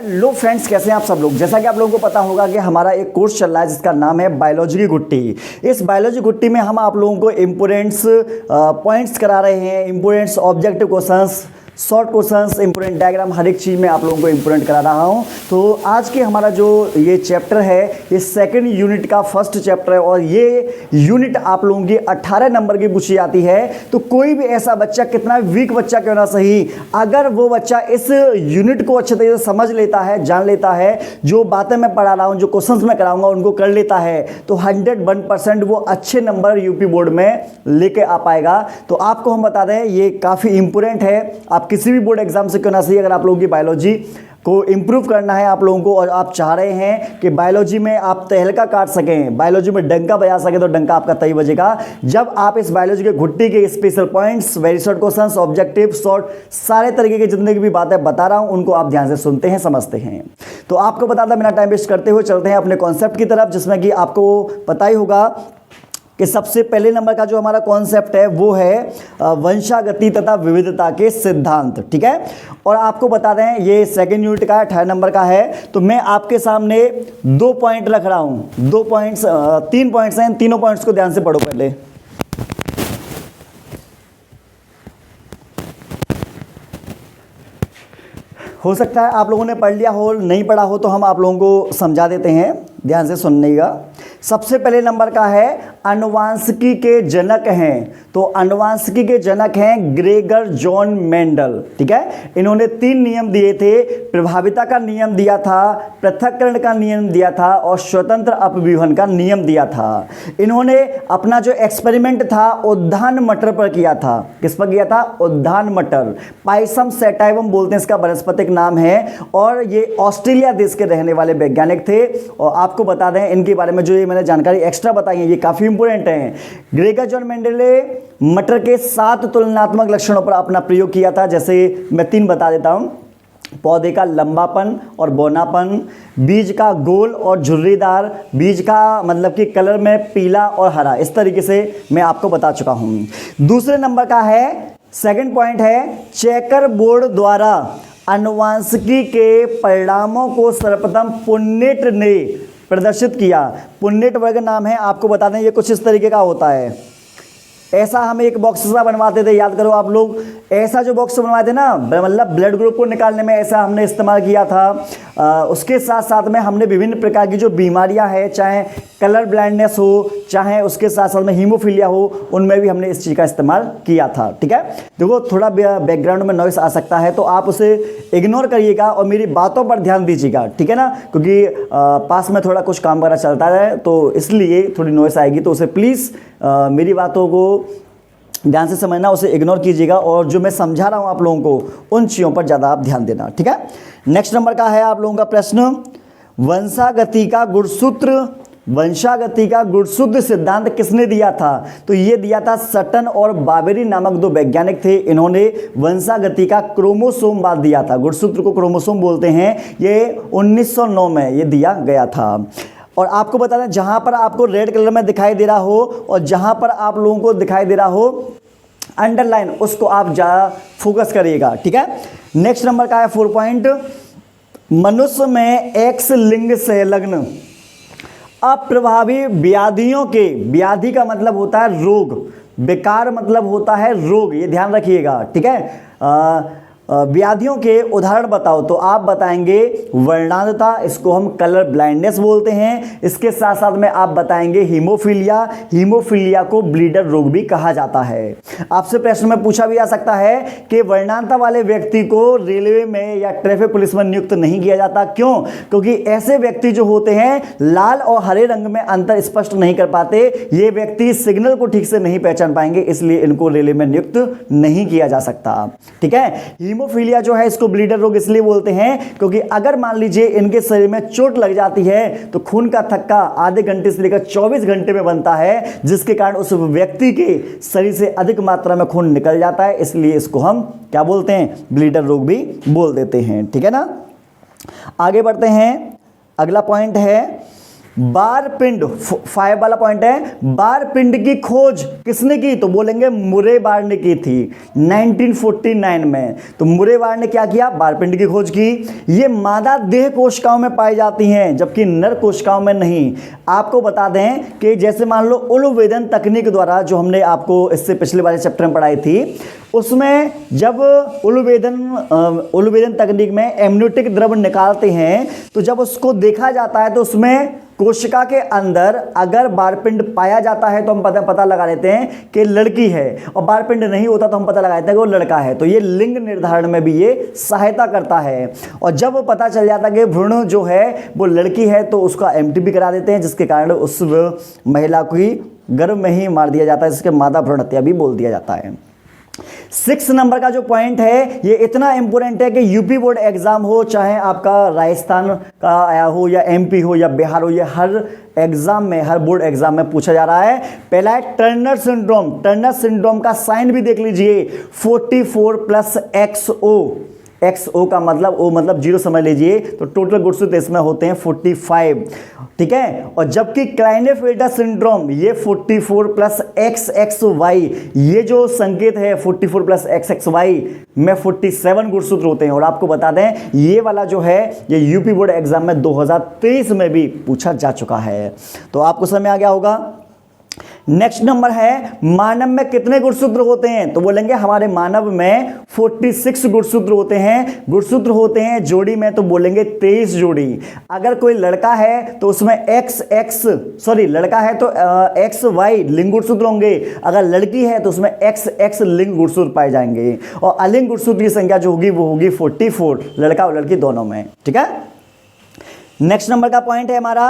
Hello friends, कैसे हैं आप सब लोग। जैसा कि आप लोगों को पता होगा कि हमारा एक कोर्स चल रहा है जिसका नाम है बायोलॉजी की गुट्टी। इस बायोलॉजी गुट्टी में हम आप लोगों को इंपोर्टेंट्स पॉइंट्स करा रहे हैं, importants objective questions, short questions, important diagram, हर एक चीज़ में आप लोगों को इंपोर्टेंट करा रहा हूं। तो आज के हमारा जो ये चैप्टर है, ये सेकंड यूनिट का फर्स्ट चैप्टर है और ये यूनिट आप लोगों की 18 नंबर की पूछी जाती है। तो कोई भी ऐसा बच्चा, कितना वीक बच्चा क्यों ना सही, अगर वो बच्चा इस यूनिट को अच्छे तरीके से समझ लेता है, जान लेता है, जो बातें मैं पढ़ा रहा हूँ, जो क्वेश्चंस मैं कराऊंगा उनको कर लेता है, तो 101% वो अच्छे नंबर यूपी बोर्ड में लेके आ पाएगा। तो आपको हम बता दें, ये काफ़ी इंपोर्टेंट है। आप किसी भी बोर्ड एग्जाम से क्यों ना सही, अगर आप लोगों की बायोलॉजी को इम्प्रूव करना है आप लोगों को, और आप चाह रहे हैं कि बायोलॉजी में आप तहलका काट सकें, बायोलॉजी में डंका बजा सकें, तो डंका आपका तभी बजेगा जब आप इस बायोलॉजी के घुट्टी के special points, very short questions, objective, short, सारे तरीके की जितनी भी बातें बता रहा हूं उनको आप ध्यान से सुनते हैं, समझते हैं। तो आपको बता दें, बिना टाइम वेस्ट करते हुए चलते हैं अपने कॉन्सेप्ट की तरफ, जिसमें कि आपको पता ही होगा कि सबसे पहले नंबर का जो हमारा कॉन्सेप्ट है वो है वंशागति तथा विविधता के सिद्धांत। ठीक है, और आपको बता दें ये सेकंड यूनिट का है, 18 नंबर का है। तो मैं आपके सामने 2 पॉइंट रख रहा हूं, 2 पॉइंट्स, 3 पॉइंट्स हैं, तीनों पॉइंट्स को ध्यान से पढ़ो पहले। हो सकता है आप लोगों ने पढ़ लिया हो, नहीं पढ़ा हो, तो हम आप लोगों को समझा देते हैं, ध्यान से सुनने। सबसे पहले नंबर का है अनुवांशिकी के जनक हैं। तो अनुवांशिकी के जनक हैं ग्रेगर जॉन मेंडल। ठीक है, इन्होंने 3 नियम दिए थे। प्रभाविता का नियम दिया था, पृथक्करण का नियम दिया था और स्वतंत्र अपव्यूहन का नियम दिया था। इन्होंने अपना जो एक्सपेरिमेंट था उद्यान मटर पर किया था। किस पर किया था? उद्यान मटर। पाइसम सैटाइवम बोलते हैं इसका वनस्पतिक नाम है, और ये ऑस्ट्रेलिया देश के रहने वाले वैज्ञानिक थे। और आपको बता दें इनके बारे में जो ये मैंने जानकारी एक्स्ट्रा बताई है, ये काफ़ी इंपॉर्टेंट है। ग्रेगर जॉन मेंडल ने मटर के 7 तुलनात्मक लक्षणों पर अपना प्रयोग किया था। जैसे मैं 3 बता देता हूं: पौधे का लंबापन और बौनापन, बीज का गोल और झुर्रीदार, बीज का मतलब कि कलर में पीला और हरा, इस तरीके से मैं आपको बता चुका हूं। दूसरे नंबर का है, सेकंड पॉइंट है, चेकर बोर्ड द्वारा अनुवांशिकी के परिणामों को सर्वप्रथम पुन्नेट ने प्रदर्शित किया। पुन्नेट वर्ग नाम है, आपको बता दें ये कुछ इस तरीके का होता है। ऐसा हम एक बॉक्स सा बनवाते थे, याद करो आप लोग, ऐसा जो बॉक्स बनवाए थे ना, मतलब ब्लड ग्रुप को निकालने में ऐसा हमने इस्तेमाल किया था। उसके साथ साथ में हमने विभिन्न प्रकार की जो बीमारियां हैं, चाहे कलर ब्लाइंडनेस हो, चाहे उसके साथ साथ में हीमोफीलिया हो, उनमें भी हमने इस चीज़ का इस्तेमाल किया था। ठीक है, देखो थोड़ा बैकग्राउंड में नॉइस आ सकता है तो आप उसे इग्नोर करिएगा और मेरी बातों पर ध्यान दीजिएगा। ठीक है ना, क्योंकि पास में थोड़ा कुछ काम वगैरह चलता है तो इसलिए थोड़ी नॉइस आएगी, तो उसे प्लीज़ मेरी बातों को ध्यान से समझना, उसे इग्नोर कीजिएगा, और जो मैं समझा रहा हूं आप लोगों को उन चीज़ों पर ज़्यादा आप ध्यान देना। ठीक है, नेक्स्ट नंबर का है आप लोगों का प्रश्न, वंशागति का गुणसूत्र, वंशागति का गुणसूत्र सिद्धांत किसने दिया था? तो ये दिया था सटन और बाबेरी नामक 2 वैज्ञानिक थे। इन्होंने वंशागति का क्रोमोसोमवाद दिया था। गुणसूत्र को क्रोमोसोम बोलते हैं। ये 1909 में ये दिया गया था। और आपको बता दें, जहां पर आपको रेड कलर में दिखाई दे रहा हो और जहां पर आप लोगों को दिखाई दे रहा हो अंडरलाइन, उसको आप ज़्यादा फोकस करिएगा। ठीक है, नेक्स्ट नंबर का है 4 पॉइंट, मनुष्य में X लिंग संलग्न अप्रभावी व्याधियों के, व्याधि का मतलब होता है रोग, बेकार मतलब होता है रोग, ये ध्यान रखिएगा। ठीक है, व्याधियों के उदाहरण बताओ, तो आप बताएंगे वर्णांधता, इसको हम कलर ब्लाइंडनेस बोलते हैं। इसके साथ साथ में आप बताएंगे हीमोफीलिया, हीमोफीलिया को ब्लीडर रोग भी कहा जाता है। आपसे प्रश्न में पूछा भी आ सकता है कि वर्णांधता वाले व्यक्ति को रेलवे में या ट्रैफिक पुलिस में नियुक्त नहीं किया जाता, क्यों? क्योंकि ऐसे व्यक्ति जो होते हैं लाल और हरे रंग में अंतर स्पष्ट नहीं कर पाते, ये व्यक्ति सिग्नल को ठीक से नहीं पहचान पाएंगे, इसलिए इनको रेलवे में नियुक्त नहीं किया जा सकता। ठीक है, हीमोफीलिया जो है इसको ब्लीडर रोग इसलिए बोलते हैं क्योंकि अगर मान लीजिए इनके शरीर में चोट लग जाती है तो खून का थक्का आधे घंटे से लेकर 24 घंटे में बनता है, जिसके कारण उस व्यक्ति के शरीर से अधिक मात्रा में खून निकल जाता है, इसलिए इसको हम क्या बोलते हैं? ब्लीडर रोग भी बोल देते हैं। ठीक है ना, आगे बढ़ते हैं। अगला पॉइंट है बारपिंड, 5 वाला पॉइंट है, बारपिंड की खोज किसने की? तो बोलेंगे मुरे बार ने की थी 1949 में। तो मुरे बार ने क्या किया? बारपिंड की खोज की। ये मादा देह कोशिकाओं में पाई जाती हैं जबकि नर कोशिकाओं में नहीं। आपको बता दें कि जैसे मान लो उलुवेदन तकनीक द्वारा, जो हमने आपको इससे पिछले वाले चैप्टर में पढ़ाई थी, उसमें जब उलुवेदन तकनीक में एमनियोटिक द्रव निकालते हैं तो जब उसको देखा जाता है तो उसमें कोशिका के अंदर अगर बारपिंड पाया जाता है तो हम पता लगा लेते हैं कि लड़की है, और बारपिंड नहीं होता तो हम पता लगा लेते हैं कि वो लड़का है। तो ये लिंग निर्धारण में भी ये सहायता करता है। और जब वो पता चल जाता है कि भ्रूण जो है वो लड़की है तो उसका एमटी करा देते हैं, जिसके कारण उस महिला को ही गर्भ में ही मार दिया जाता है, जिसके मादा भ्रूण हत्या भी बोल दिया जाता है। 6 नंबर का जो पॉइंट है ये इतना इंपॉर्टेंट है कि यूपी बोर्ड एग्जाम हो, चाहे आपका राजस्थान का आया हो या एमपी हो या बिहार हो, ये हर एग्जाम में, हर बोर्ड एग्जाम में पूछा जा रहा है। पहला है टर्नर सिंड्रोम। टर्नर सिंड्रोम का साइन भी देख लीजिए, 44+XO। XO का मतलब, O मतलब 0 समझ लीजिए, तो टोटल गुणसूत्र इसमें होते हैं 45, ठीक है। और जबकि क्लाइनेफेल्टर सिंड्रोम ये 44+XXY, ये जो संकेत है 44+XXY में 47 गुणसूत्र होते हैं। और आपको बता दें ये वाला जो है ये यूपी बोर्ड एग्जाम में 2023 में भी पूछा जा चुका है। तो आपको समझ में आ गया होगा। नेक्स्ट नंबर है मानव में कितने गुणसूत्र होते हैं? तो बोलेंगे हमारे मानव में 46 गुणसूत्र होते हैं। गुणसूत्र होते हैं जोड़ी में तो बोलेंगे 23 जोड़ी। अगर कोई लड़का है तो उसमें लड़का है तो XY लिंग गुणसूत्र होंगे। अगर लड़की है तो उसमें XX लिंग गुणसूत्र पाए जाएंगे। और अलिंग गुणसूत्र की संख्या जो होगी वो होगी 44, लड़का और लड़की दोनों में, ठीक है। नेक्स्ट नंबर का पॉइंट है हमारा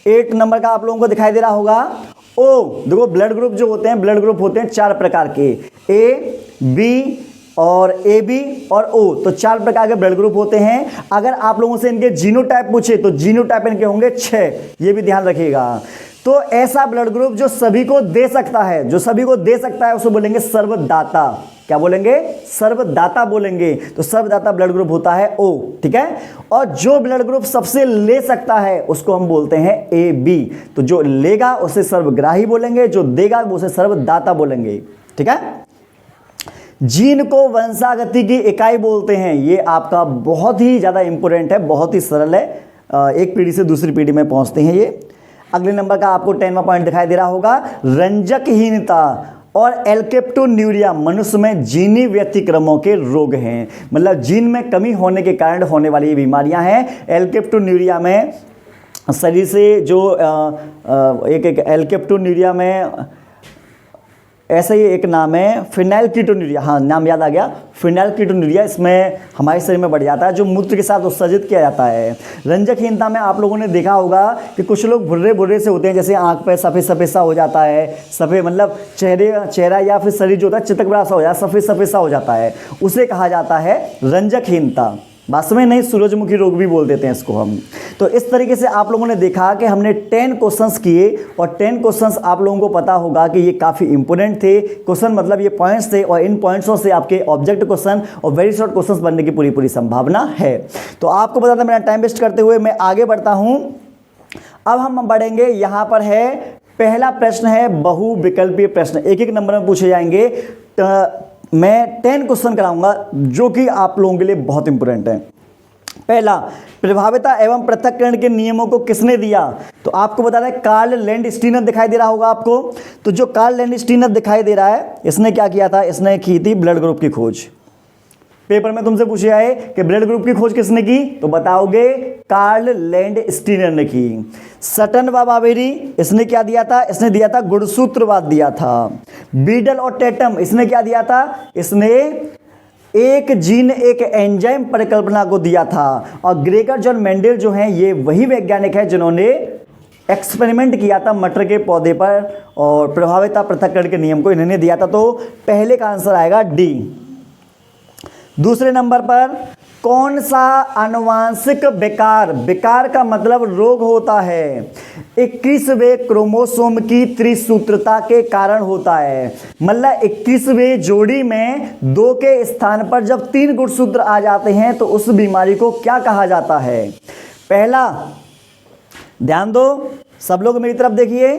8 नंबर का, आप लोगों को दिखाई दे रहा होगा। ओ देखो, ब्लड ग्रुप जो होते हैं, ब्लड ग्रुप होते हैं 4 प्रकार के, A, B और AB और O। तो 4 प्रकार के ब्लड ग्रुप होते हैं। अगर आप लोगों से इनके जीनोटाइप पूछे तो जीनोटाइप इनके होंगे 6, ये भी ध्यान रखिएगा। तो ऐसा ब्लड ग्रुप जो सभी को दे सकता है, जो सभी को दे सकता है, उसे बोलेंगे सर्वदाता। क्या बोलेंगे? सर्वदाता बोलेंगे। तो सर्वदाता ब्लड ग्रुप होता है O, ठीक है। और जो ब्लड ग्रुप सबसे ले सकता है उसको हम बोलते हैं AB। तो जो लेगा उसे सर्वग्राही बोलेंगे, जो देगा उसे सर्वदाता बोलेंगे, ठीक है। जीन को वंशागति की इकाई बोलते हैं। ये आपका बहुत ही ज्यादा इंपॉर्टेंट है, बहुत ही सरल है, एक पीढ़ी से दूसरी पीढ़ी में पहुंचते हैं ये। अगले नंबर का आपको 10वां पॉइंट दिखाई दे रहा होगा, रंजकहीनता और एल्केप्टोन्यूरिया मनुष्य में जीनी व्यतिक्रमों के रोग हैं। मतलब जीन में कमी होने के कारण होने वाली बीमारियां हैं। एल्केप्टोन्यूरिया में शरीर से जो एक एल्केप्टोन्यूरिया में ऐसा ही एक नाम है फिनाइलकीटोन्यूरिया, हाँ नाम याद आ गया, फिनाइलकीटोन्यूरिया। इसमें हमारे शरीर में बढ़ जाता है, जो मूत्र के साथ उत्सर्जित किया जाता है। रंजकहीनता में आप लोगों ने देखा होगा कि कुछ लोग भुर्रे भुर्रे से होते हैं, जैसे आंख पे सफ़ेद सफ़ेद सा हो जाता है, सफ़ेद मतलब चेहरा या फिर शरीर जो होता है चितक बड़ा सा हो जाता है, सफ़ेद सफ़ेद सा हो जाता है, उसे कहा जाता है रंजकहीनता। वास्तव में नहीं, सूरजमुखी रोग भी बोल देते हैं इसको हम। तो इस तरीके से आप लोगों ने देखा कि हमने 10 क्वेश्चंस किए, और 10 क्वेश्चंस आप लोगों को पता होगा कि ये काफ़ी इंपॉर्टेंट थे क्वेश्चन, मतलब ये पॉइंट्स थे, और इन पॉइंट्सों से आपके ऑब्जेक्ट क्वेश्चन और वेरी शॉर्ट क्वेश्चंस बनने की पूरी संभावना है। तो आपको बता दें, मेरा टाइम वेस्ट करते हुए मैं आगे बढ़ता हूँ। अब हम बढ़ेंगे, यहाँ पर है पहला प्रश्न है बहुविकल्पीय प्रश्न, एक नंबर में पूछे जाएंगे। मैं 10 क्वेश्चन कराऊंगा जो कि आप लोगों के लिए बहुत इंपॉर्टेंट है। पहला, प्रभाविता एवं पृथक्करण के नियमों को किसने दिया? तो आपको बता दें कार्ल लैंडस्टीनर दिखाई दे रहा होगा आपको। तो जो कार्ल लैंडस्टीनर दिखाई दे रहा है, इसने क्या किया था? इसने की थी ब्लड ग्रुप की खोज। पेपर में तुमसे पूछा है कि ब्लड ग्रुप की खोज किसने की, तो बताओगे कार्ल लैंडस्टीनर ने की। सटन व बावेरी, इसने क्या दिया था? इसने दिया था गुणसूत्रवाद दिया था। बीडल और टेटम, इसने क्या दिया था? इसने एक जीन एक एंजाइम परिकल्पना को दिया था। और ग्रेगर जॉन मेंडल जो हैं, ये वही वैज्ञानिक है जिन्होंने एक्सपेरिमेंट किया था मटर के पौधे पर, और प्रभाविता पृथक्करण के नियम को इन्होंने दिया था। तो पहले का आंसर आएगा डी। दूसरे नंबर पर कौन सा आनुवांशिक विकार का मतलब रोग होता है? 21वें क्रोमोसोम की त्रिसूत्रता के कारण होता है। मतलब 21वें जोड़ी में 2 के स्थान पर जब 3 गुणसूत्र आ जाते हैं तो उस बीमारी को क्या कहा जाता है? पहला ध्यान दो, सब लोग मेरी तरफ देखिए।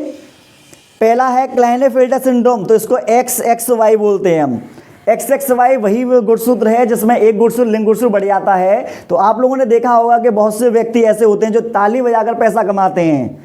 पहला है क्लाइनेफेल्टर सिंड्रोम, तो इसको XXY बोलते हैं हम। XXY वही गुणसूत्र है जिसमें एक गुणसूत्र लिंग गुणसूत्र बढ़ जाता है। तो आप लोगों ने देखा होगा कि बहुत से व्यक्ति ऐसे होते हैं जो ताली बजाकर पैसा कमाते हैं।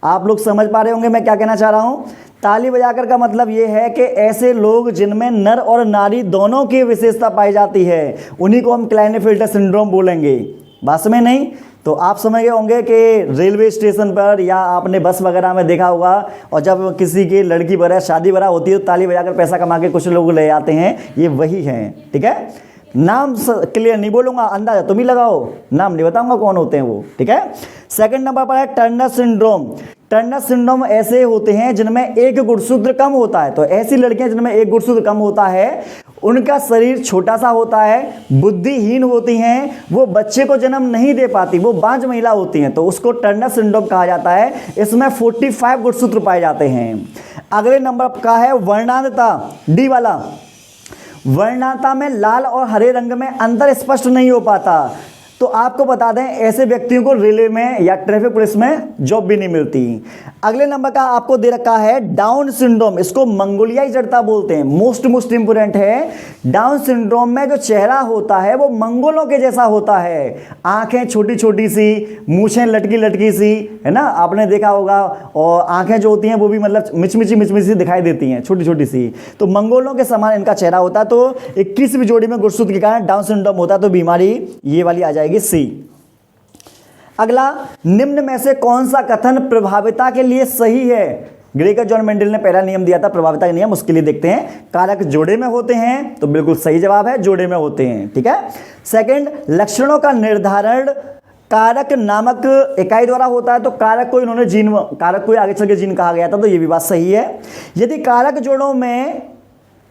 आप लोग समझ पा रहे होंगे मैं क्या कहना चाह रहा हूँ। ताली बजाकर का मतलब ये है कि ऐसे लोग जिनमें नर और नारी दोनों की विशेषता पाई जाती है, उन्हीं को हम क्लाइनेफेल्टर सिंड्रोम बोलेंगे। बात में नहीं तो आप समझ गए होंगे कि रेलवे स्टेशन पर या आपने बस वगैरह में देखा होगा, और जब किसी की लड़की वगैरह शादी वगैरह होती है तो ताली बजाकर पैसा कमा के कुछ लोग ले आते हैं, ये वही हैं। ठीक है, नाम क्लियर नहीं बोलूंगा, अंदाजा तुम ही लगाओ, नाम नहीं बताऊंगा कौन होते हैं वो। ठीक है, सेकंड नंबर पर है टर्नर सिंड्रोम। टर्नर सिंड्रोम ऐसे होते हैं जिनमें एक गुणसूत्र कम होता है। तो ऐसी लड़कियां जिनमें एक गुणसूत्र कम होता है, उनका शरीर छोटा सा होता है, बुद्धिहीन होती हैं, वो बच्चे को जन्म नहीं दे पाती, वो बांझ महिला होती हैं, तो उसको टर्नर सिंड्रोम कहा जाता है। इसमें 45 गुणसूत्र पाए जाते हैं। अगले नंबर का है वर्णांधता, डी वाला। वर्णांधता में लाल और हरे रंग में अंतर स्पष्ट नहीं हो पाता। तो आपको बता दें ऐसे व्यक्तियों को रेलवे में या ट्रैफिक पुलिस में जॉब भी नहीं मिलती। अगले नंबर का आपको दे रखा है डाउन सिंड्रोम, इसको मंगोलियाई जड़ता बोलते हैं। मोस्ट इंपोर्टेंट है, डाउन सिंड्रोम में जो चेहरा होता है वो मंगोलों के जैसा होता है। आंखें छोटी छोटी सी, मूछें लटकी लटकी सी, है ना, आपने देखा होगा। और आंखें जो होती हैं वो भी मतलब मिचमिची दिखाई देती हैं, छोटी छोटी सी। तो मंगोलों के समान इनका चेहरा होता है। तो 21वीं जोड़ी में गुणसूत्र के कारण डाउन सिंड्रोम होता है। तो बीमारी ये वाली आ जाएगी सी। अगला, निम्न में से कौन सा कथन प्रभाविता के लिए सही है? ग्रेगर जॉन मेंडल ने पहला नियम दिया था प्रभाविता का नियम, उसके लिए देखते हैं। कारक जोड़े में होते हैं, तो बिल्कुल सही जवाब है, जोड़े में होते हैं। ठीक है, सेकंड, लक्षणों का निर्धारण कारक नामक इकाई द्वारा होता है। तो कारक को इन्होंने जीन, कारक को आगे चल के जीन कहा गया था, तो ये भी बात सही है। यदि कारक जोड़ों में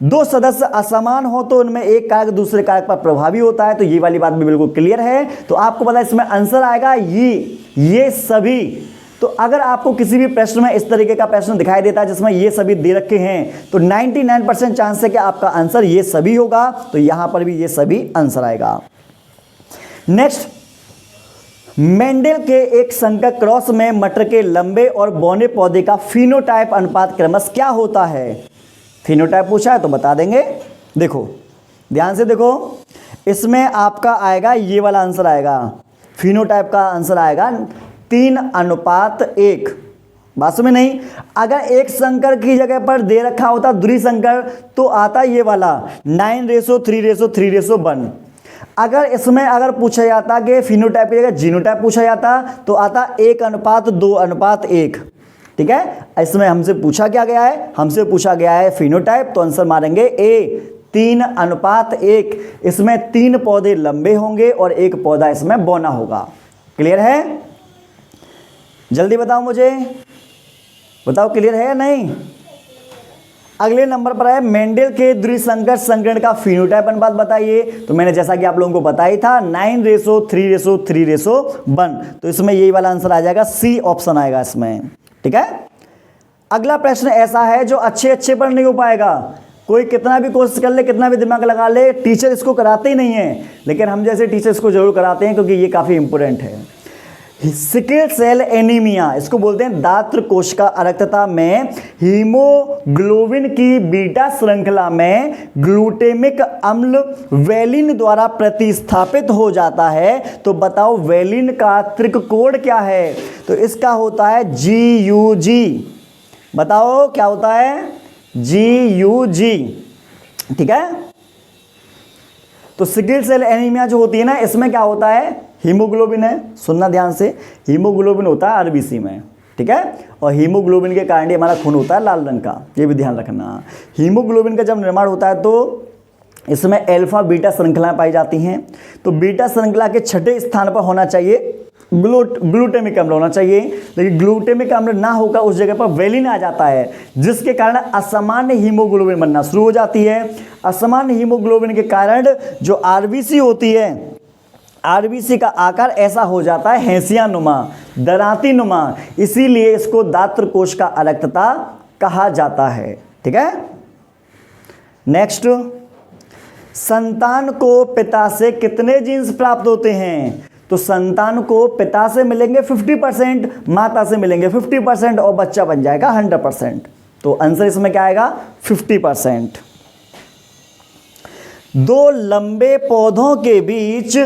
दो सदस्य असमान हो तो उनमें एक कारक दूसरे कारक पर प्रभावी होता है। तो ये वाली बात भी बिल्कुल क्लियर है। तो आपको पता है इसमें आंसर आएगा ये सभी। तो अगर आपको किसी भी प्रश्न में इस तरीके का प्रश्न दिखाई देता है जिसमें ये सभी दे रखे हैं, तो 99% चांस है कि आपका आंसर ये सभी होगा। तो यहां पर भी ये सभी आंसर आएगा। नेक्स्ट, मेंडल के एक संकर क्रॉस में मटर के लंबे और बौने पौधे का फिनोटाइप अनुपात क्रमश क्या होता है? फिनोटाइप पूछा है तो बता देंगे। देखो ध्यान से देखो, इसमें आपका आएगा ये वाला आंसर आएगा। फिनोटाइप का आंसर आएगा 3:1। बात में नहीं, अगर एक संकर की जगह पर दे रखा होता द्विसंकर तो आता ये वाला 9:3:3:1। अगर इसमें अगर पूछा जाता कि फिनोटाइप की जगह जीनोटाइप पूछा जाता तो आता 1:2:1। ठीक है, इसमें हमसे पूछा क्या गया है? हमसे पूछा गया है फिनोटाइप, तो आंसर मारेंगे ए 3:1। इसमें 3 पौधे लंबे होंगे और 1 पौधा इसमें बौना होगा। क्लियर है? जल्दी बताओ मुझे, बताओ क्लियर है या नहीं? अगले नंबर पर है मेंडल के द्विसंकर संकरण का फिनोटाइप अनुपात बताइए। तो मैंने जैसा कि आप लोगों को बताया था 9:3:3:1। तो इसमें यही वाला आंसर आ जाएगा, सी ऑप्शन आएगा इसमें। ठीक है, अगला प्रश्न ऐसा है जो अच्छे पर नहीं हो पाएगा। कोई कितना भी कोशिश कर ले, कितना भी दिमाग लगा ले, टीचर इसको कराते ही नहीं है, लेकिन हम जैसे टीचर इसको जरूर कराते हैं क्योंकि ये काफी इंपोर्टेंट है। सिकल सेल एनीमिया, इसको बोलते हैं दात्र कोशिका अरक्तता में हीमोग्लोबिन की बीटा श्रृंखला में ग्लूटेमिक अम्ल वेलिन द्वारा प्रतिस्थापित हो जाता है। तो बताओ वेलिन का त्रिक कोड क्या है? तो इसका होता है GUG। बताओ क्या होता है? GUG। ठीक है, तो सिकल सेल एनीमिया जो होती है ना, इसमें क्या होता है? हीमोग्लोबिन है, सुनना ध्यान से, हीमोग्लोबिन होता है आरबीसी में। ठीक है, और हीमोग्लोबिन के कारण ही हमारा खून होता है लाल रंग का, ये भी ध्यान रखना। हीमोग्लोबिन का जब निर्माण होता है तो इसमें अल्फा बीटा श्रृंखलाएं पाई जाती हैं। तो बीटा श्रृंखला के छठे स्थान पर होना चाहिए ग्लूटेमिक अम्ल होना चाहिए, लेकिन ग्लूटेमिक अम्ल ना होकर उस जगह पर वेलिन आ जाता है, जिसके कारण असामान्य हीमोग्लोबिन बनना शुरू हो जाती है। असामान्य हीमोग्लोबिन के कारण जो आरबीसी होती है, आरबीसी का आकार ऐसा हो जाता है हैंसिया नुमा, दराती नुमा, इसीलिए इसको दात्र कोश का अरक्तता कहा जाता है। ठीक है, नेक्स्ट, संतान को पिता से कितने जीन्स प्राप्त होते हैं? तो संतान को पिता से मिलेंगे 50%, माता से मिलेंगे 50% और बच्चा बन जाएगा 100%। तो आंसर इसमें क्या आएगा 50%। दो लंबे पौधों के बीच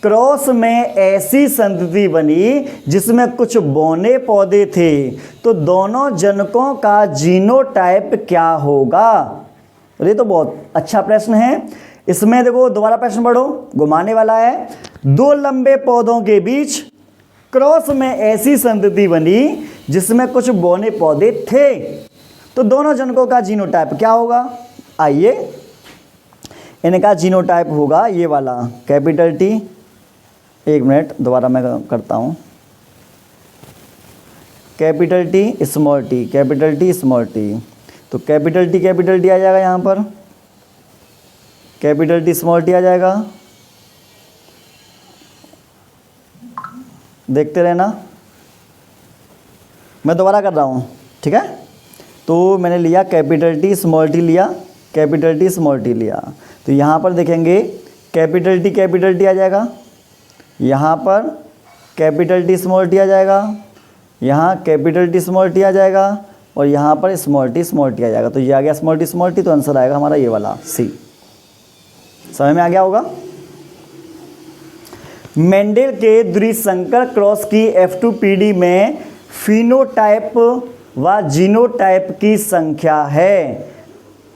क्रॉस में ऐसी संतति बनी जिसमें कुछ बौने पौधे थे, तो दोनों जनकों का जीनोटाइप क्या होगा। ये तो बहुत अच्छा प्रश्न है। इसमें देखो दोबारा प्रश्न पढ़ो, घुमाने वाला है। दो लंबे पौधों के बीच क्रॉस में ऐसी संतति बनी जिसमें कुछ बौने पौधे थे, तो दोनों जनकों का जीनोटाइप क्या होगा। आइए, इनका जीनोटाइप होगा ये वाला कैपिटल टी। एक मिनट दोबारा मैं करता हूँ। Capital T small T, capital T small T. तो कैपिटल टी आ जाएगा यहाँ पर, कैपिटल टी स्मॉल टी आ जाएगा। देखते रहना, मैं दोबारा कर रहा हूँ, ठीक है। तो मैंने लिया कैपिटल टी स्मॉल टी लिया, कैपिटल टी स्मॉल टी लिया। तो यहाँ पर देखेंगे कैपिटल टी आ जाएगा, यहाँ पर कैपिटल टी स्मॉल टी आ जाएगा, यहाँ कैपिटल टी स्मॉल टी आ जाएगा और यहाँ पर स्मॉल टी आ जाएगा। तो ये आ गया स्मॉल टी, तो आंसर आएगा हमारा ये वाला सी। समझ में आ गया होगा। मेंडल के द्विसंकर क्रॉस की F2PD में फिनोटाइप व जीनोटाइप की संख्या है।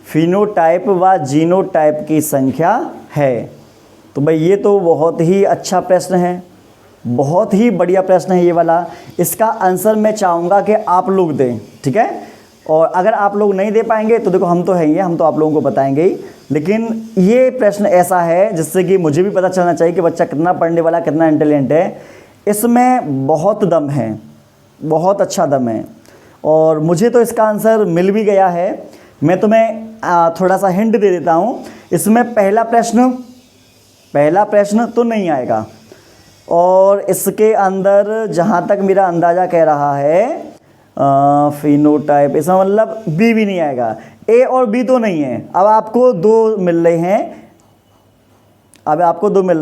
फिनोटाइप व जीनोटाइप की संख्या है। तो भाई ये तो बहुत ही अच्छा प्रश्न है, बहुत ही बढ़िया प्रश्न है ये वाला। इसका आंसर मैं चाहूँगा कि आप लोग दें, ठीक है। और अगर आप लोग नहीं दे पाएंगे तो देखो हम तो हैं ही, हम तो आप लोगों को बताएंगे ही। लेकिन ये प्रश्न ऐसा है जिससे कि मुझे भी पता चलना चाहिए कि बच्चा कितना पढ़ने वाला, कितना इंटेलिजेंट है। इसमें बहुत दम है, बहुत अच्छा दम है और मुझे तो इसका आंसर मिल भी गया है। मैं तुम्हें थोड़ा सा हिंट दे देता हूँ। इसमें पहला प्रश्न तो नहीं आएगा और इसके अंदर जहाँ तक मेरा अंदाज़ा कह रहा है फिनोटाइप, इसका मतलब बी भी नहीं आएगा। ए और बी तो नहीं है। अब आपको दो मिल रहे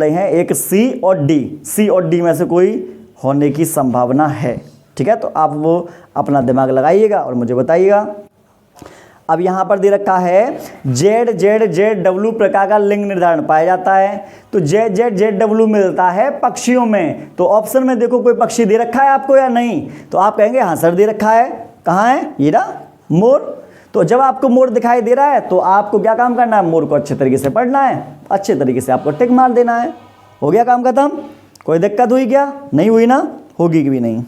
हैं, एक सी और डी में से कोई होने की संभावना है, ठीक है। तो आप वो अपना दिमाग लगाइएगा और मुझे बताइएगा। अब यहाँ पर दे रखा है ZZZW प्रकार का लिंग निर्धारण पाया जाता है। तो ZZZW मिलता है पक्षियों में। तो ऑप्शन में देखो कोई पक्षी दे रखा है आपको या नहीं। तो आप कहेंगे हाँ सर दे रखा है। कहाँ है ये रहा, मोर। तो जब आपको मोर दिखाई दे रहा है तो आपको क्या काम करना है, मोर को अच्छे तरीके से पढ़ना है, अच्छे तरीके से आपको टिक मार देना है। हो गया काम खत्म। कोई दिक्कत हुई क्या? नहीं हुई ना, होगी कि भी नहीं।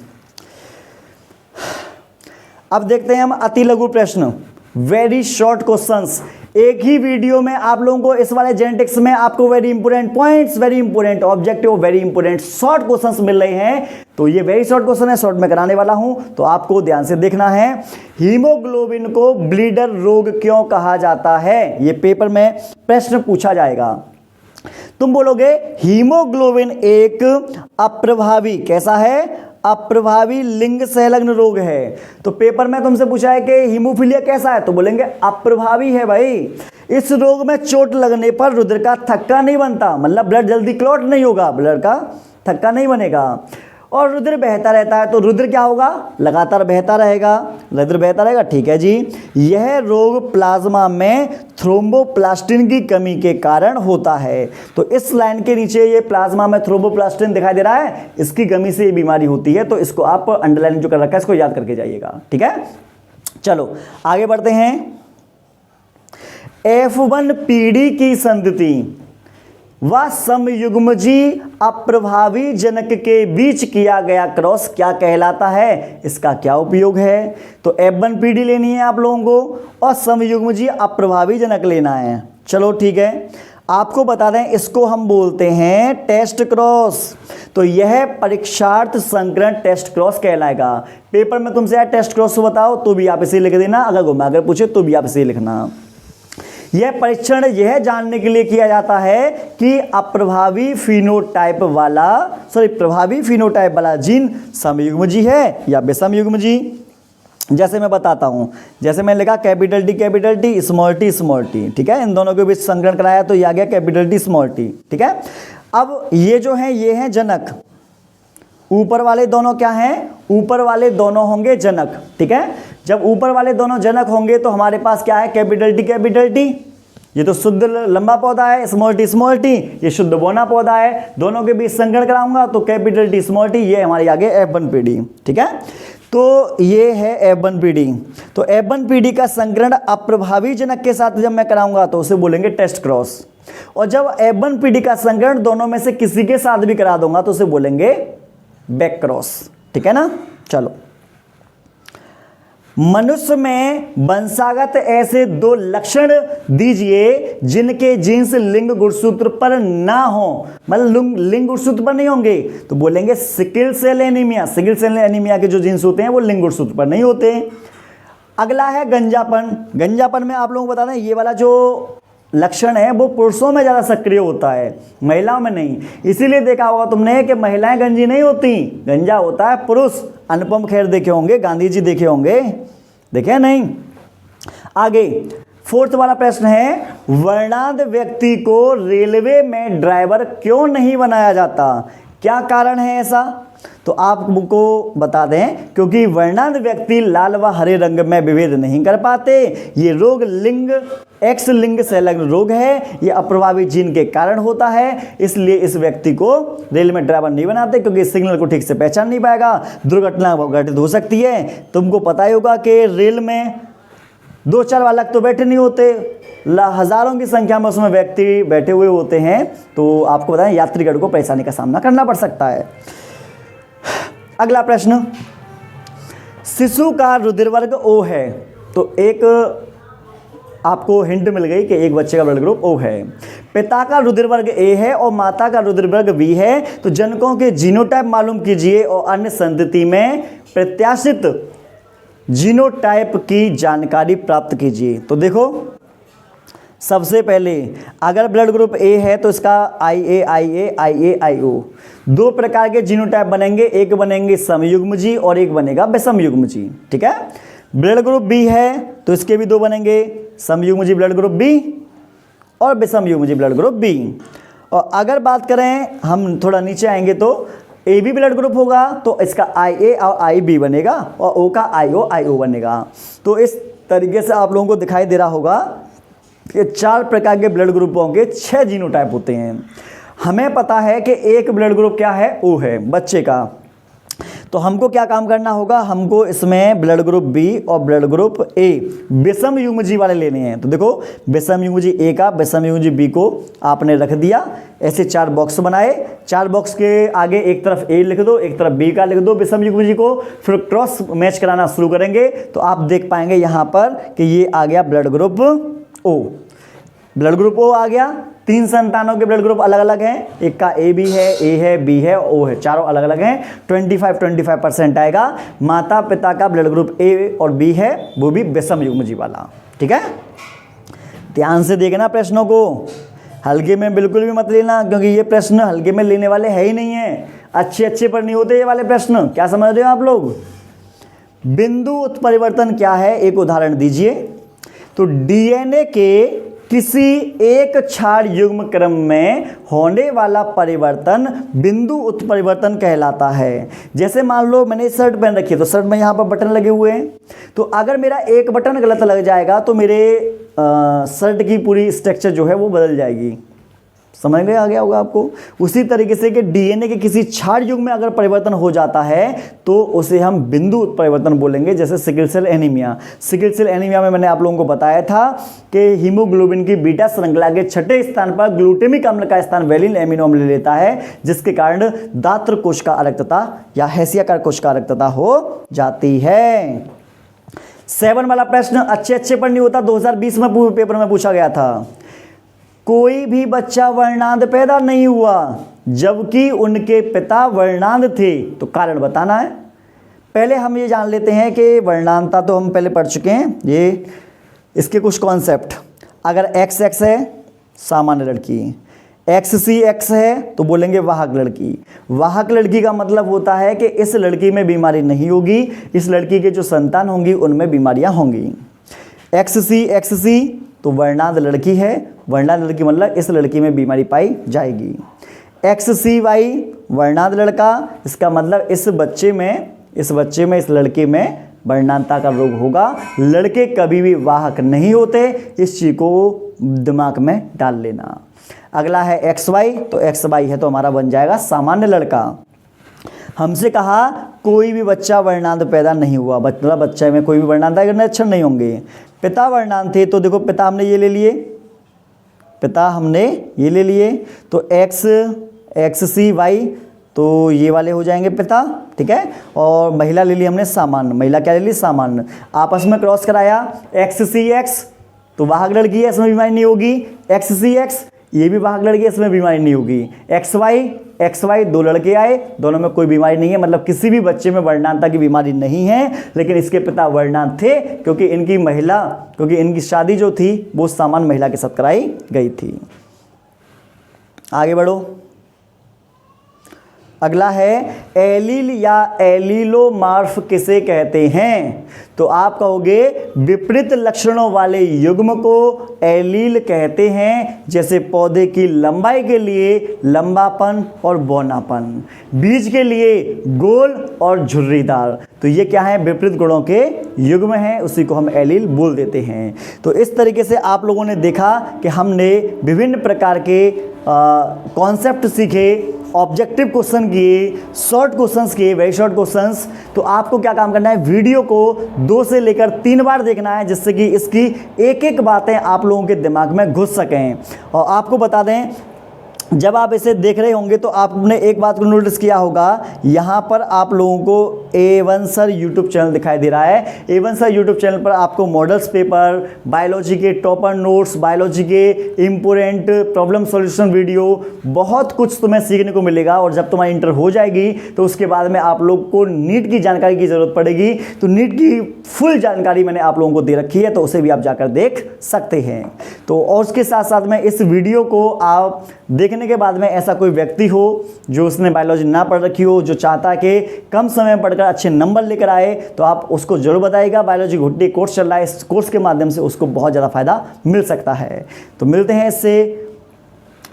अब देखते हैं हम अति लघु प्रश्न, वेरी शॉर्ट क्वेश्चंस। एक ही वीडियो में आप लोगों को इस वाले जेनेटिक्स में आपको very important points, very important objective, very important short questions मिल रहे हैं। तो ये वेरी शॉर्ट क्वेश्चन है, शॉर्ट में कराने वाला हूं, तो आपको ध्यान से देखना है। हीमोग्लोबिन को ब्लीडर रोग क्यों कहा जाता है? ये पेपर में प्रश्न पूछा जाएगा। तुम बोलोगे हीमोग्लोबिन एक अप्रभावी, कैसा है? अप्रभावी लिंग संलग्न रोग है। तो पेपर में तुमसे पूछा है कि हीमोफीलिया कैसा है, तो बोलेंगे अप्रभावी है भाई। इस रोग में चोट लगने पर रुधिर का थक्का नहीं बनता, मतलब ब्लड जल्दी क्लॉट नहीं होगा, ब्लड का थक्का नहीं बनेगा और रुधिर बहता रहता है। तो रुधिर क्या होगा? लगातार बहता रहेगा, रुधिर बहता रहेगा, ठीक है जी। यह रोग प्लाज्मा में थ्रोम्बोप्लास्टिन की कमी के कारण होता है। तो इस लाइन के नीचे ये प्लाज्मा में थ्रोम्बोप्लास्टिन दिखाई दे रहा है, इसकी कमी से ये बीमारी होती है। तो इसको आप अंडरलाइन जो कर रखा है इसको याद करके जाइएगा, ठीक है। चलो आगे बढ़ते हैं। F1PD की संतति व समयुग्मजी अप्रभावी जनक के बीच किया गया क्रॉस क्या कहलाता है? इसका क्या उपयोग है? तो F1PD लेनी है आप लोगों को और समयुग्मजी अप्रभावी जनक लेना है। चलो ठीक है, आपको बता दें इसको हम बोलते हैं टेस्ट क्रॉस। तो यह परीक्षार्थ संकरण टेस्ट क्रॉस कहलाएगा। पेपर में तुमसे टेस्ट क्रॉस बताओ तो भी आप इसे लिख देना, अगर घुमा कर पूछे तो भी आप इसे लिखना। यह परीक्षण यह जानने के लिए किया जाता है कि प्रभावी फिनोटाइप वाला जीन समयुग्मजी है या विषमयुग्मजी। जैसे मैं बताता हूँ, जैसे मैंने लिखा कैपिटल टी स्मॉल टी, ठीक है। इन दोनों के बीच संकरण कराया तो ये आ गया कैपिटल टी स्मॉल टी, ठीक है। अब ये जो है ये है जनक, ऊपर वाले दोनों क्या हैं, ऊपर वाले दोनों होंगे जनक, ठीक है। जब ऊपर वाले दोनों जनक होंगे तो हमारे पास क्या है, कैपिटल टी कैपिटल टी, ये तो शुद्ध लंबा पौधा है, स्मॉल टी ये शुद्ध बौना पौधा है, दोनों के बीच संकरण कराऊंगा तो कैपिटल टी स्मॉल टी, ये हमारे आगे F1PD, ठीक है। तो ये है F1PD। तो F1PD का संकरण अप्रभावी जनक के साथ जब मैं कराऊंगा तो उसे बोलेंगे टेस्ट क्रॉस, और जब F1PD का संकरण दोनों में से किसी के साथ भी करा दूंगा तो उसे बोलेंगे बैक क्रॉस, ठीक है ना। चलो, मनुष्य में वंशागत ऐसे 2 लक्षण दीजिए जिनके जीन्स लिंग गुणसूत्र पर ना हो, मतलब लिंग गुणसूत्र पर नहीं होंगे, तो बोलेंगे sickle cell anaemia. Sickle cell anaemia के जो जीन्स होते हैं वो लिंग गुणसूत्र पर नहीं होते। अगला है गंजापन। गंजापन में आप लोगों को बता दें ये वाला जो लक्षण है वो पुरुषों में ज़्यादा सक्रिय होता है, महिलाओं में नहीं। इसीलिए देखा होगा तुमने कि महिलाएं गंजी नहीं होती, गंजा होता है पुरुष। अनुपम खेर देखे होंगे, गांधी जी देखे होंगे, देखे नहीं। आगे 4th वाला प्रश्न है, वर्णांध व्यक्ति को रेलवे में ड्राइवर क्यों नहीं बनाया जाता, क्या कारण है ऐसा? तो आपको बता दें क्योंकि वर्णांध व्यक्ति लाल व हरे रंग में विभेद नहीं कर पाते। ये रोग लिंग एक्स लिंग संलग्न रोग है, ये अप्रभावी जीन के कारण होता है, इसलिए इस व्यक्ति को रेल में ड्राइवर नहीं बनाते क्योंकि सिग्नल को ठीक से पहचान नहीं पाएगा, दुर्घटना घटित हो सकती है। तुमको पता ही होगा कि रेल में 2-4 बालक तो बैठे नहीं होते, हजारों की संख्या में उसमें व्यक्ति बैठे हुए होते हैं, तो आपको बताएं यात्रीगण को परेशानी का सामना करना पड़ सकता है। अगला प्रश्न, शिशु का रुधिर वर्ग O है, तो एक आपको हिंट मिल गई कि एक बच्चे का ब्लड ग्रुप O है। पिता का रुधिर वर्ग A है और माता का रुधिर वर्ग B है, तो जनकों के जीनोटाइप मालूम कीजिए और अन्य संतति में प्रत्याशित जीनोटाइप की जानकारी प्राप्त कीजिए। तो देखो, सबसे पहले अगर ब्लड ग्रुप A है तो इसका IA, दो प्रकार के जीनोटाइप बनेंगे, एक बनेंगे समयुग्म जी और एक बनेगा विषमयुग्म जी, ठीक है। ब्लड ग्रुप B है तो इसके भी 2 बनेंगे, समयुग्म जी ब्लड ग्रुप B और विषमयुग्म जी ब्लड ग्रुप B। और अगर बात करें हम थोड़ा नीचे आएंगे तो AB ब्लड ग्रुप होगा तो इसका IA और IB बनेगा और O का IO बनेगा। तो इस तरीके से आप लोगों को दिखाई दे रहा होगा कि 4 प्रकार के ब्लड ग्रुपों के 6 जीनोटाइप होते हैं। हमें पता है कि एक ब्लड ग्रुप क्या है, O है बच्चे का, तो हमको क्या काम करना होगा, हमको इसमें ब्लड ग्रुप B और ब्लड ग्रुप A विषम युग्म जी वाले लेने हैं। तो देखो, विषम युग्म जी A का विषम युग्म जी B को आपने रख दिया, ऐसे 4 बॉक्स बनाए, 4 बॉक्स के आगे एक तरफ A लिख दो, एक तरफ B का लिख दो विषम युग्म जी को, फिर क्रॉस मैच कराना शुरू करेंगे तो आप देख पाएंगे यहाँ पर कि ये आ गया blood group O। Blood group O आ गया। 3 संतानों के ब्लड ग्रुप अलग अलग हैं, एक का AB है, A है, B है, O है, चारों अलग अलग हैं। 25% आएगा। माता पिता का ब्लड ग्रुप A और B है, वो भी विषम युग्म जी वाला, ठीक है। ध्यान से देखना प्रश्नों को, हल्के में बिल्कुल भी मत लेना क्योंकि ये प्रश्न हल्के में लेने वाले है ही नहीं है, अच्छे पर नहीं होते ये वाले प्रश्न। क्या समझ रहे हो आप लोग? बिंदु उत्परिवर्तन क्या है, एक उदाहरण दीजिए। तो DNA के किसी एक क्षार युग्म क्रम में होने वाला परिवर्तन बिंदु उत्परिवर्तन कहलाता है। जैसे मान लो मैंने शर्ट पहन रखी है तो शर्ट में यहाँ पर बटन लगे हुए हैं, तो अगर मेरा एक बटन गलत लग जाएगा तो मेरे शर्ट की पूरी स्ट्रक्चर जो है वो बदल जाएगी। समझ में आ गया होगा आपको। उसी तरीके से कि DNA के किसी क्षार युग्म में अगर परिवर्तन हो जाता है तो उसे हम बिंदु उत्परिवर्तन बोलेंगे। जैसे sickle cell anaemia, sickle cell anaemia में मैंने आप लोगों को बताया था कि हीमोग्लोबिन की बीटा श्रृंखला के 6ठे स्थान पर ग्लूटेमिक अम्ल का स्थान वैलिन एमिनो अम्ल लेता है, जिसके कारण दात्र कोश का अरक्तता या हैसियाकार कोश का अरक्तता हो जाती है। 7 वाला प्रश्न अच्छे पर नहीं होता, 2020 में पेपर में पूछा गया था। कोई भी बच्चा वर्णांध पैदा नहीं हुआ जबकि उनके पिता वर्णांध थे, तो कारण बताना है। पहले हम ये जान लेते हैं कि वर्णांधता तो हम पहले पढ़ चुके हैं, ये इसके कुछ कॉन्सेप्ट। अगर XX है सामान्य लड़की, XC है तो बोलेंगे वाहक लड़की। वाहक लड़की का मतलब होता है कि इस लड़की में बीमारी नहीं होगी, इस लड़की के जो संतान होंगी उनमें बीमारियां होंगी। XC तो वर्णांध लड़की है, वर्णांध लड़की मतलब इस लड़की में बीमारी पाई जाएगी। XCY वर्णांत लड़का, इसका मतलब इस बच्चे में इस लड़के में वर्णांता का रोग होगा। लड़के कभी भी वाहक नहीं होते, इस चीज को दिमाग में डाल लेना। अगला है XY, तो XY है तो हमारा बन जाएगा सामान्य लड़का। हमसे कहा कोई भी बच्चा वर्णांत पैदा नहीं हुआ, मतलब बच्चे में कोई भी वर्णांत अक्षर नहीं होंगे। पिता वर्णांत थे, तो देखो पिता हमने ये ले लिए, तो XCY, तो ये वाले हो जाएंगे पिता, ठीक है। और महिला ले ली हमने सामान्य, महिला क्या ले ली सामान्य। आपस में क्रॉस कराया XCX, तो वाहक लड़की है, इसमें बीमारी नहीं होगी। XCX, ये भी वाहक लड़की है, इसमें बीमारी नहीं होगी। XY, दो लड़के आए, दोनों में कोई बीमारी नहीं है, मतलब किसी भी बच्चे में वर्णांता की बीमारी नहीं है, लेकिन इसके पिता वर्णांत थे क्योंकि इनकी शादी जो थी वो सामान्य महिला के साथ कराई गई थी। आगे बढ़ो। अगला है एलील या एलीलोमार्फ किसे कहते हैं? तो आप कहोगे विपरीत लक्षणों वाले युग्म को एलील कहते हैं, जैसे पौधे की लंबाई के लिए लंबापन और बौनापन, बीज के लिए गोल और झुर्रीदार। तो ये क्या है? विपरीत गुणों के युग्म हैं, उसी को हम एलील बोल देते हैं। तो इस तरीके से आप लोगों ने देखा कि हमने विभिन्न प्रकार के कॉन्सेप्ट सीखे, ऑब्जेक्टिव क्वेश्चन किए, शॉर्ट क्वेश्चंस किए, वेरी शॉर्ट क्वेश्चंस। तो आपको क्या काम करना है, वीडियो को 2 से लेकर 3 बार देखना है, जिससे कि इसकी एक एक बातें आप लोगों के दिमाग में घुस सकें। और आपको बता दें, जब आप इसे देख रहे होंगे तो आपने एक बात को नोटिस किया होगा, यहाँ पर आप लोगों को A1 सर यूट्यूब चैनल दिखाई दे रहा है। A1 सर यूट्यूब चैनल पर आपको मॉडल्स पेपर, बायोलॉजी के टॉपर नोट्स, बायोलॉजी के इम्पोर्टेंट प्रॉब्लम सॉल्यूशन वीडियो, बहुत कुछ तुम्हें सीखने को मिलेगा। और जब तुम्हारी इंटर हो जाएगी तो उसके बाद में आप लोग को नीट की जानकारी की ज़रूरत पड़ेगी, तो नीट की फुल जानकारी मैंने आप लोगों को दे रखी है, तो उसे भी आप जाकर देख सकते हैं। तो और उसके साथ साथ में इस वीडियो को आप देखने के बाद में ऐसा कोई व्यक्ति हो जो उसने बायोलॉजी ना पढ़ रखी हो, जो चाहता है कि कम समय में पढ़कर अच्छे नंबर लेकर आए, तो आप उसको जरूर बताइएगा। बायोलॉजी घुट्टी कोर्स चल रहा है, इस कोर्स के माध्यम से उसको बहुत ज़्यादा फायदा मिल सकता है। तो मिलते हैं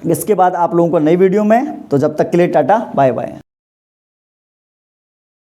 इसके बाद आप लोगों को नई वीडियो में। तो जब तक के लिए टाटा बाय बाय।